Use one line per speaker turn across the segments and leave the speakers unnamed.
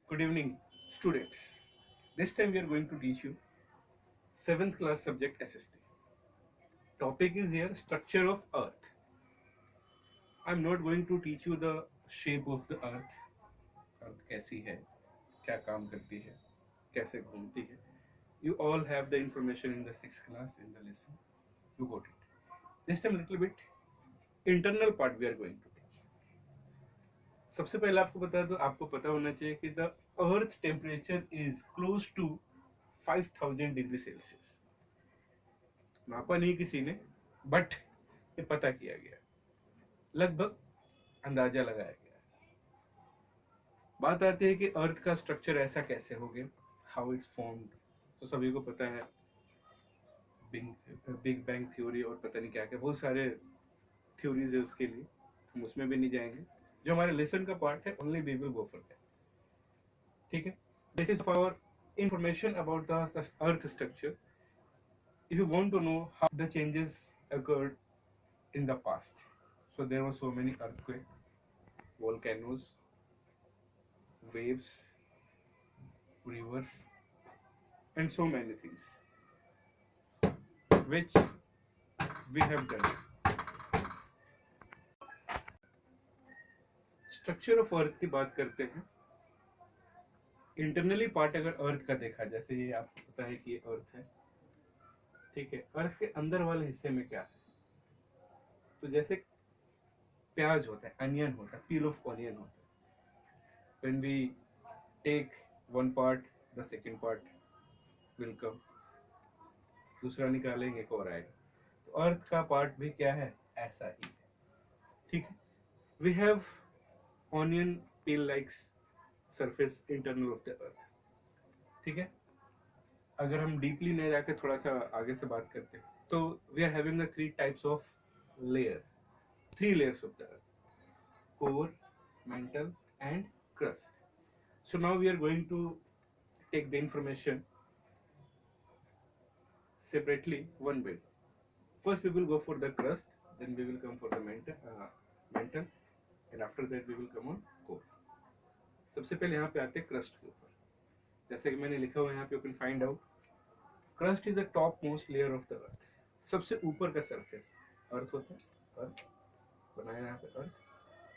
Good evening, students. This time we are going to teach you 7th class subject SST. Topic is here structure of Earth. I'm not going to teach you the shape of the Earth. Earth कैसी है, क्या काम करती है, कैसे घूमती है. You all have the information in the 6th class in the lesson. You got it. This time little bit internal part we are going to teach. सबसे पहले आपको बता दो, आपको पता होना चाहिए कि the earth temperature is close to 5000 degree Celsius. मापा नहीं किसी ने, बट ये पता किया गया, लगभग अंदाजा लगाया गया. बात आती है कि अर्थ का स्ट्रक्चर ऐसा कैसे हो गया, हाउ इट्स फॉर्म्ड. तो सभी को पता है बिग बैंग थ्योरी और पता नहीं क्या क्या बहुत सारे थ्योरीज है उसके लिए, हम उसमें भी नहीं जाएंगे. जो हमारे लेसन का पार्ट है only we will go for that. ठीक है, this is for information about the earth structure. If you want to know how the changes occurred in the past, so there were so many earthquakes, volcanoes, waves, rivers, and so many things which we have done. Structure of earth की बात करते हैं. Internally part अगर अर्थ का देखा, जैसे ये आपको पता है कि ये अर्थ है, ठीक है. अर्थ के अंदर वाले हिस्से में क्या है, तो जैसे प्याज होता है, अनियन होता है, पील ऑफ ऑनियन होता है. When we take one part, the second part will come, दूसरा निकालेंगे एक और आएगा. तो अर्थ का पार्ट भी क्या है, ऐसा ही है. ठीक है, we have onion peel likes surface internal of the earth. ठीक है, अगर हम डीपली नहीं जाके थोड़ा सा आगे से बात करते हैं, तो we are having the 3 types of layer, 3 layers of the earth: core, mantle and crust. So now we are going to take the information separately one by one. First we will go for the crust, then we will come for the mantle, and after that we will come on core. सबसे पहले यहाँ पे आते हैं crust के ऊपर. जैसे कि मैंने लिखा हुआ है यहाँ पे, you can find out crust is the top most layer of the अर्थ. सबसे ऊपर का सरफेस अर्थ होता है. अर्थ बनाया यहाँ पे अर्थ,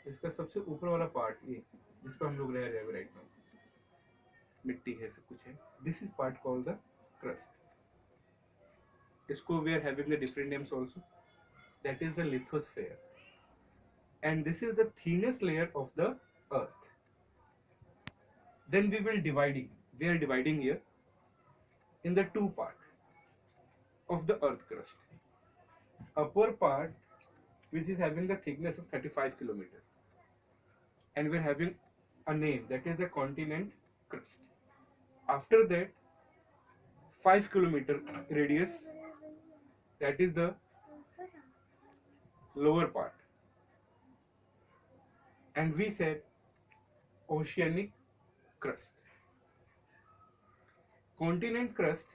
इसका सबसे ऊपर वाला पार्ट ये जिस पर हम लोग रह रहे हैं राइट नाउ, मिट्टी है, सब कुछ है. This is part called the crust. इसको we are having the different names also. That is the lithosphere, and this is the thinnest layer of the earth. Then we are dividing here in the 2 part of the earth crust. Upper part which is having the thickness of 35 kilometer, and we are having a name, that is the continent crust. After that 5 kilometer radius, that is the lower part, and we said oceanic crust. Continent crust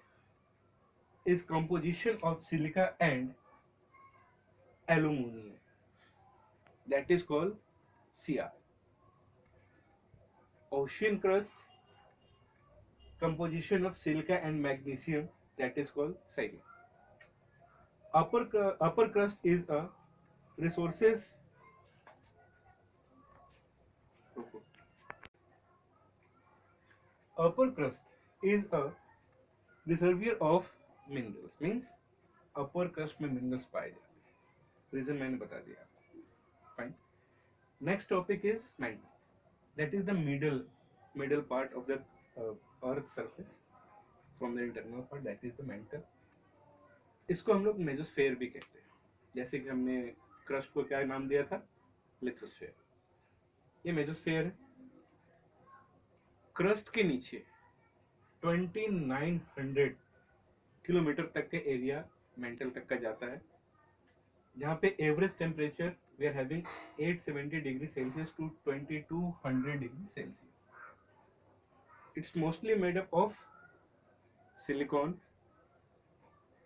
is composition of silica and aluminum, that is called Cr. Ocean crust, composition of silica and magnesium, that is called Cl. Upper crust is a resources upper crust is a reservoir of minerals. Means upper crust में minerals पाए जाते हैं. Reason मैंने बता दिया आपको. Fine. Next topic is mantle. That is the middle part of the earth surface from the internal part, that is the mantle. इसको हम लोग मेसोस्फेयर भी कहते हैं. जैसे कि हमने क्रस्ट को क्या नाम दिया था, लिथोस्फेयर. ये मेसोस्फेयर है. क्रस्ट के नीचे 2900 किलोमीटर तक के एरिया मेंटल तक का जाता है, जहाँ पे average temperature we are having 870 degree Celsius to 2200 degree Celsius. It's mostly made up of silicon,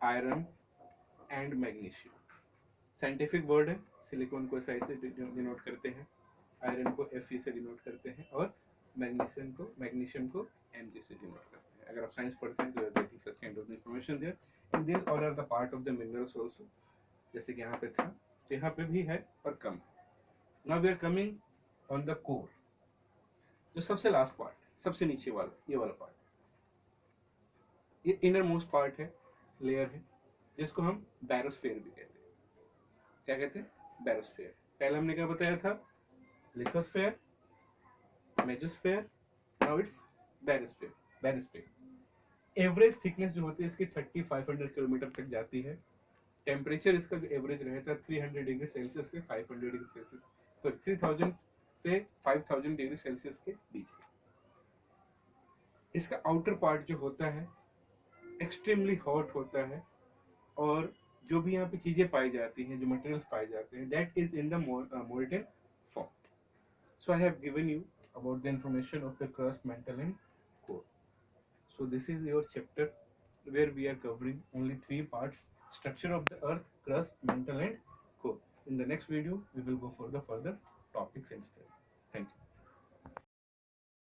iron and magnesium. Scientific word है. सिलिकॉन को SI से डिनोट करते हैं, आयरन को Fe से डिनोट करते हैं, और मैग्नीशियम को Mg से डिनोट करते हैं. अगर आप साइंस पढ़ते हैं तो getting such kind of information there. And this all are the part of the minerals also. जैसे कि यहाँ पे था, तो यहाँ पे भी है और कम. Now we are coming on the core, जो सबसे लास्ट पार्ट, सबसे नीचे वाला, ये वाला पार्ट, ये इनर मोस्ट पार्ट है, लेयर है, जिसको हम बैरोस्फेयर भी कहते हैं. क्या कहते हैं? बैरोस्फेयर. पहले हमने क्या बताया था? Lithosphere, mesosphere, now it's barosphere. Barosphere average thickness जो होती है इसकी 3500 किलोमीटर तक जाती है. टेम्परेचर इसका जो एवरेज रहता है 300 डिग्री सेल्सियस से 500 डिग्री सेल्सियस, सॉरी 3000 से 5000 डिग्री सेल्सियस के बीच में. इसका आउटर पार्ट जो होता है एक्सट्रीमली हॉट होता है, और जो भी यहाँ पे चीजें पाई जाती हैं, जो मटेरियल्स पाए जाते हैं, that is in the molten form. So I have given you about the information of the crust, mental and core. So this is your chapter where we are covering only 3 parts: structure of the earth, crust, mantle and core. In the next video we will go for the further topics and study.